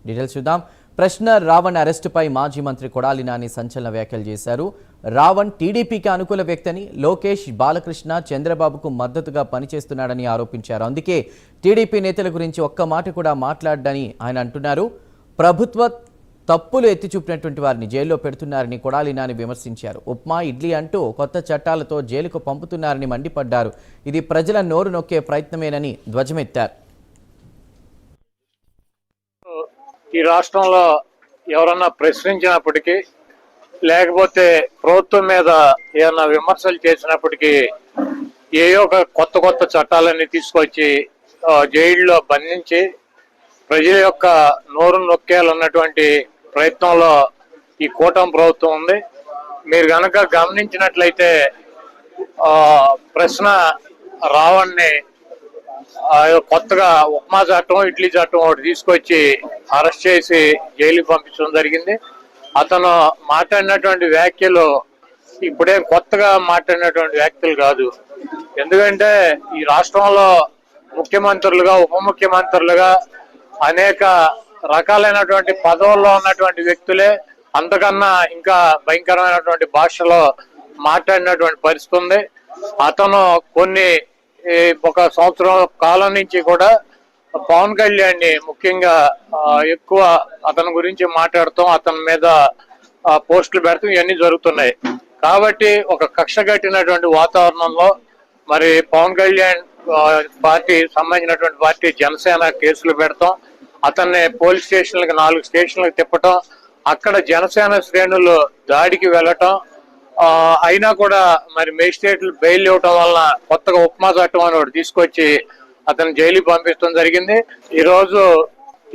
Details చూద్దాం. ప్రశ్న రావణ్ అరెస్టుపై మాజీ మంత్రి కొడాలి నాని సంచలన వ్యాఖ్యలు చేశారు. రావణ్ టీడీపీకి అనుకూల వ్యక్తిని, లోకేష్, బాలకృష్ణ, చంద్రబాబుకు మద్దతుగా పనిచేస్తున్నాడని ఆరోపించారు. అందుకే టీడీపీ నేతల గురించి ఒక్క మాట కూడా మాట్లాడని ఆయన అంటున్నారు. ప్రభుత్వ తప్పులు ఎత్తి చూపినటువంటి వారిని జైల్లో పెడుతున్నారని కొడాలి నాని విమర్శించారు. ఉప్మా, ఇడ్లీ అంటూ కొత్త చట్టాలతో జైలుకు పంపుతున్నారని మండిపడ్డారు. ఇది ప్రజల నోరు నొక్కే ప్రయత్నమేనని ధ్వజమెత్తారు. ఈ రాష్ట్రంలో ఎవరన్నా ప్రశ్నించినప్పటికీ, లేకపోతే ప్రభుత్వం మీద ఏమన్నా విమర్శలు చేసినప్పటికీ ఏయో ఒక కొత్త చట్టాలన్నీ తీసుకొచ్చి జైల్లో బంధించి ప్రజల యొక్క నోరు నొక్కేయాలన్నటువంటి ప్రయత్నంలో ఈ కూటమి ప్రభుత్వం ఉంది. మీరు గనక గమనించినట్లయితే ప్రశ్న రావణ్ణి కొత్తగా ఉప్మా చట్టం, ఇడ్లీ చట్టం ఒకటి తీసుకొచ్చి అరెస్ట్ చేసి జైలుకి పంపించడం జరిగింది. అతను మాట్లాడినటువంటి వ్యాఖ్యలు ఇప్పుడేం కొత్తగా మాట్లాడినటువంటి వ్యాఖ్యలు కాదు. ఎందుకంటే ఈ రాష్ట్రంలో ముఖ్యమంత్రులుగా, ఉప ముఖ్యమంత్రులుగా అనేక రకాలైనటువంటి పదవుల్లో ఉన్నటువంటి వ్యక్తులే అంతకన్నా ఇంకా భయంకరమైనటువంటి భాషలో మాట్లాడినటువంటి పరిస్థితి ఉంది. అతను ఒక సంవత్సరం కాలం నుంచి కూడా పవన్ కళ్యాణ్ ని ముఖ్యంగా ఎక్కువ అతని గురించి మాట్లాడతాం, అతని మీద పోస్టులు పెడతాం, ఇవన్నీ జరుగుతున్నాయి. కాబట్టి ఒక కక్ష కట్టినటువంటి వాతావరణంలో మరి పవన్ కళ్యాణ్ పార్టీ సంబంధించినటువంటి పార్టీ జనసేన కేసులు పెడతాం, అతన్ని పోలీస్ స్టేషన్లకు 4 స్టేషన్లకు తిప్పటం, అక్కడ జనసేన శ్రేణులు దాడికి వెళ్ళటం, అయినా కూడా మరి మేజిస్ట్రేట్లు బెయిల్ ఇవ్వటం వలన కొత్తగా ఉప్మా చట్టం అని ఒకటి తీసుకొచ్చి అతను జైలుకి పంపించడం జరిగింది. ఈ రోజు